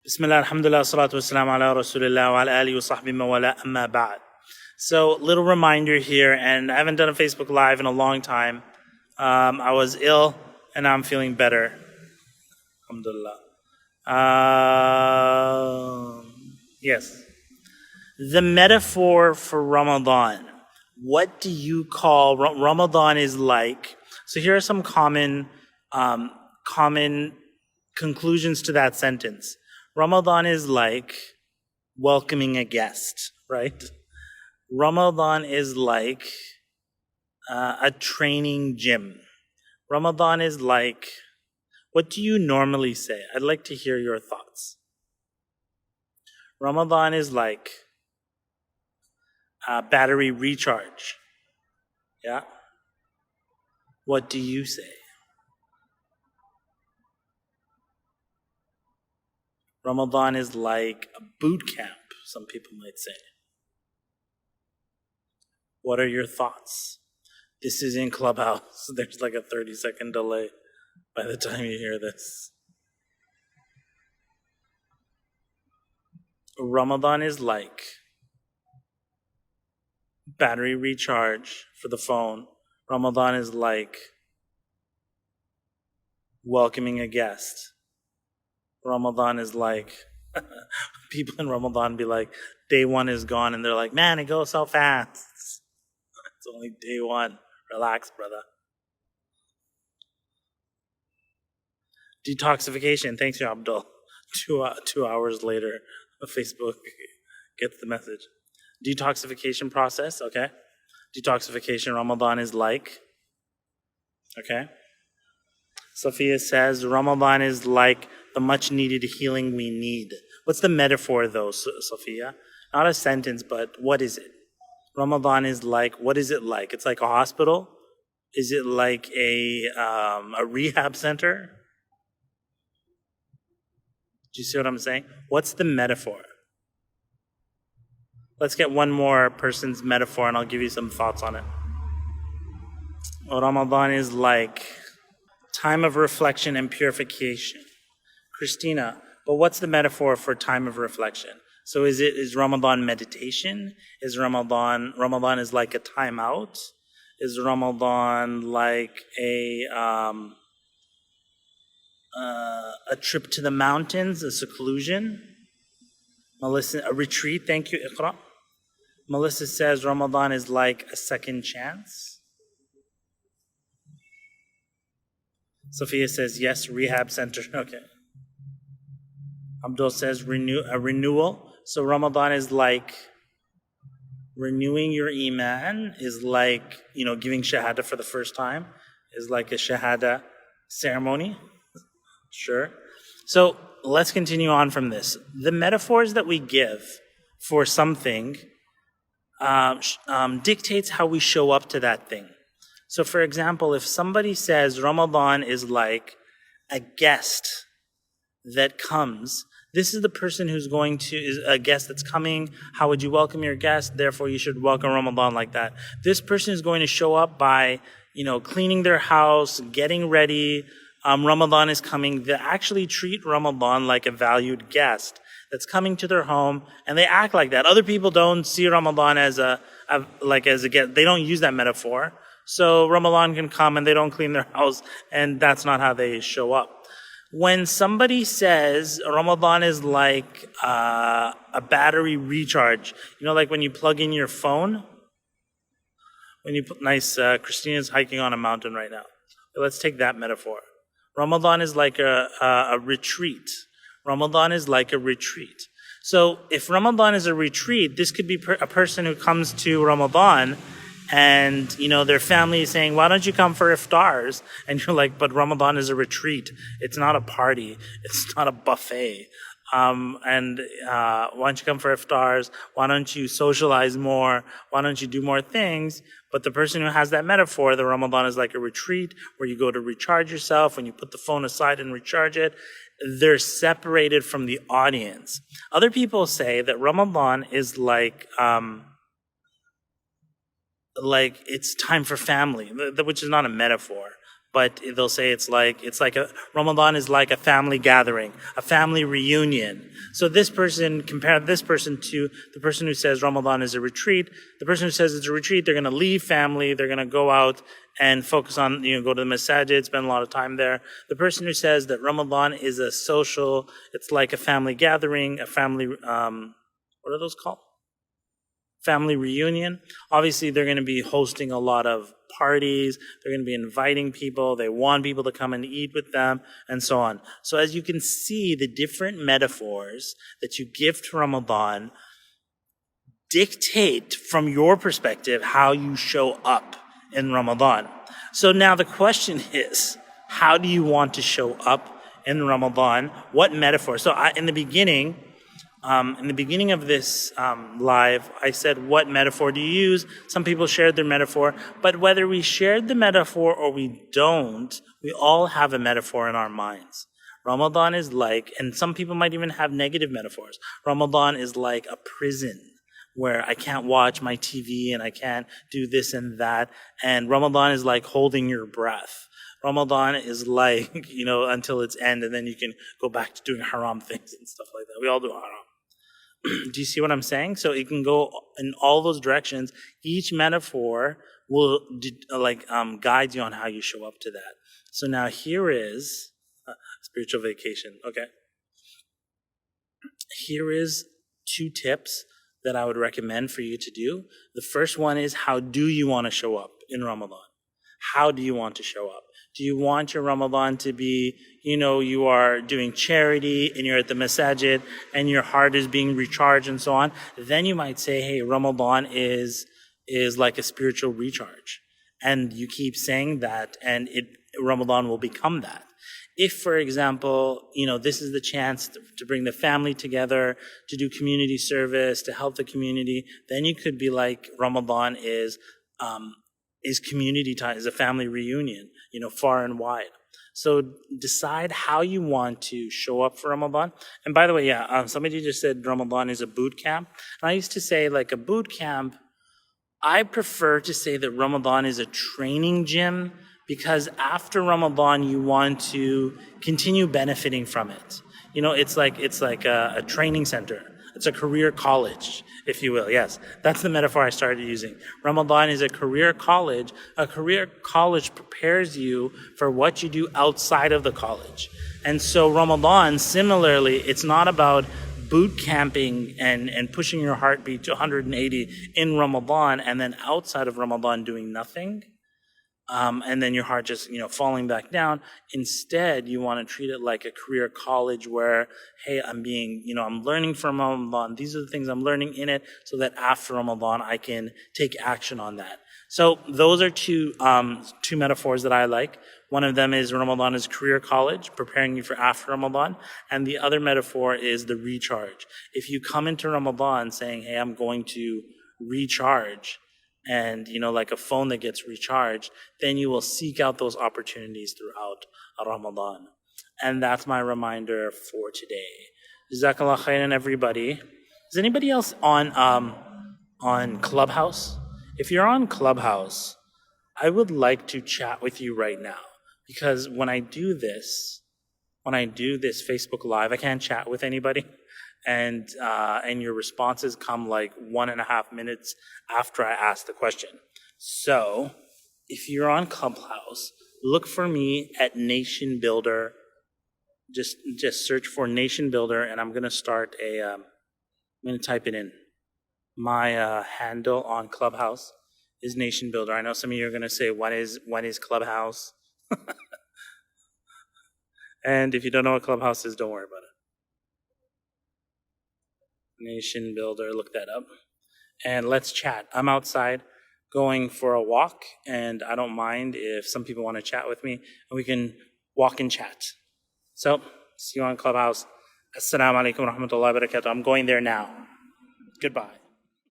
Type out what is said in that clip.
Bismillah, alhamdulillah, salatu wassalamu ala rasulillah wa ala alihi wa sahbihi wa wala amma ba'd. So, little reminder here, and I haven't done a Facebook Live in a long time. I was ill, and now I'm feeling better. Alhamdulillah. Yes. The metaphor for Ramadan. What do you call Ramadan is like? So here are some common conclusions to that sentence. Ramadan is like welcoming a guest, right? Ramadan is like a training gym. Ramadan is like, what do you normally say? I'd like to hear your thoughts. Ramadan is like battery recharge. Yeah? What do you say? Ramadan is like a boot camp, some people might say. What are your thoughts? This is in Clubhouse. There's like a 30-second delay by the time you hear this. Ramadan is like battery recharge for the phone. Ramadan is like welcoming a guest. Ramadan is like, people in Ramadan be like, day one is gone, and they're like, man, it goes so fast. It's only day one. Relax, brother. Detoxification. Thanks, ya Abdul. 2 hours later, Facebook gets the message. Detoxification process, okay? Detoxification, Ramadan is like, okay? Sophia says, Ramadan is like the much needed healing we need. What's the metaphor though, Sophia? Not a sentence, but what is it? Ramadan is like, what is it like? It's like a hospital? Is it like a rehab center? Do you see what I'm saying? What's the metaphor? Let's get one more person's metaphor and I'll give you some thoughts on it. Ramadan is like time of reflection and purification. Christina, but what's the metaphor for time of reflection? So is Ramadan meditation? Is Ramadan is like a timeout? Is Ramadan like a trip to the mountains, a seclusion? Melissa, a retreat, thank you, Iqra. Melissa says Ramadan is like a second chance. Sophia says yes, rehab center, okay. Abdul says a renewal. So Ramadan is like renewing your iman, is like, giving shahada for the first time, is like a shahada ceremony. Sure. So let's continue on from this. The metaphors that we give for something dictates how we show up to that thing. So for example, if somebody says Ramadan is like a guest that comes, this is the person who's is a guest that's coming. How would you welcome your guest? Therefore, you should welcome Ramadan like that. This person is going to show up by, cleaning their house, getting ready. Ramadan is coming. They actually treat Ramadan like a valued guest that's coming to their home, and they act like that. Other people don't see Ramadan as a guest. They don't use that metaphor. So Ramadan can come and they don't clean their house, and that's not how they show up. When somebody says Ramadan is like a battery recharge, like when you plug in your phone, Christina's hiking on a mountain right now. Let's take that metaphor. Ramadan is like a retreat. Ramadan is like a retreat. So if Ramadan is a retreat, this could be a person who comes to Ramadan and, their family is saying, why don't you come for iftars? And you're like, but Ramadan is a retreat. It's not a party. It's not a buffet. Why don't you come for iftars? Why don't you socialize more? Why don't you do more things? But the person who has that metaphor, the Ramadan is like a retreat where you go to recharge yourself. When you put the phone aside and recharge it, they're separated from the audience. Other people say that Ramadan is like it's time for family, which is not a metaphor, but they'll say it's like a Ramadan is like a family gathering, a family reunion. So this person, compare this person to the person who says Ramadan is a retreat. The person who says it's a retreat, they're going to leave family, they're going to go out and focus on, go to the masajid, spend a lot of time there. The person who says that Ramadan is a social, it's like a family gathering, a family, what are those called? Family reunion. Obviously, they're going to be hosting a lot of parties. They're going to be inviting people. They want people to come and eat with them, and so on. So as you can see, the different metaphors that you give to Ramadan dictate from your perspective how you show up in Ramadan. So now the question is, how do you want to show up in Ramadan? What metaphor? So in the beginning of this live, I said, what metaphor do you use? Some people shared their metaphor, but whether we shared the metaphor or we don't, we all have a metaphor in our minds. Ramadan is like, and some people might even have negative metaphors. Ramadan is like a prison where I can't watch my TV and I can't do this and that. And Ramadan is like holding your breath. Ramadan is like, until its end, and then you can go back to doing haram things and stuff like that. We all do haram. Do you see what I'm saying? So it can go in all those directions. Each metaphor will guide you on how you show up to that. So now here is spiritual vacation. Okay. Here is 2 tips that I would recommend for you to do. The first one is, how do you want to show up in Ramadan? How do you want to show up? Do you want your Ramadan to be, you are doing charity and you're at the masajid and your heart is being recharged and so on? Then you might say, hey, Ramadan is like a spiritual recharge. And you keep saying that, and Ramadan will become that. If, for example, this is the chance to bring the family together, to do community service, to help the community, then you could be like, Ramadan is community time, is a family reunion, far and wide. So decide how you want to show up for Ramadan. And by the way, somebody just said Ramadan is a boot camp. And I used to say, like, a boot camp, I prefer to say that Ramadan is a training gym, because after Ramadan, you want to continue benefiting from it. It's like a training center. It's a career college, if you will. Yes, that's the metaphor I started using. Ramadan is a career college. A career college prepares you for what you do outside of the college. And so Ramadan, similarly, it's not about boot camping and pushing your heartbeat to 180 in Ramadan and then outside of Ramadan doing nothing. And then your heart just, falling back down. Instead, you want to treat it like a career college where, hey, I'm learning from Ramadan. These are the things I'm learning in it, so that after Ramadan, I can take action on that. So those are two metaphors that I like. One of them is Ramadan is career college, preparing you for after Ramadan. And the other metaphor is the recharge. If you come into Ramadan saying, hey, I'm going to recharge, and like a phone that gets recharged, then you will seek out those opportunities throughout Ramadan. And that's my reminder for today. Jazakallah khairan, everybody. Is anybody else on Clubhouse? If you're on Clubhouse, I would like to chat with you right now, because when I do this Facebook Live, I can't chat with anybody. And your responses come like 1.5 minutes after I ask the question. So if you're on Clubhouse, look for me at Nation Builder. Just search for Nation Builder, and I'm gonna start I'm gonna type it in. My handle on Clubhouse is Nation Builder. I know some of you are gonna say, what is Clubhouse? And if you don't know what Clubhouse is, don't worry about it. Nation Builder, look that up. And let's chat. I'm outside going for a walk, and I don't mind if some people want to chat with me, and we can walk and chat. So, see you on Clubhouse. Assalamu alaikum wa rahmatullahi wa barakatuh. I'm going there now. Goodbye.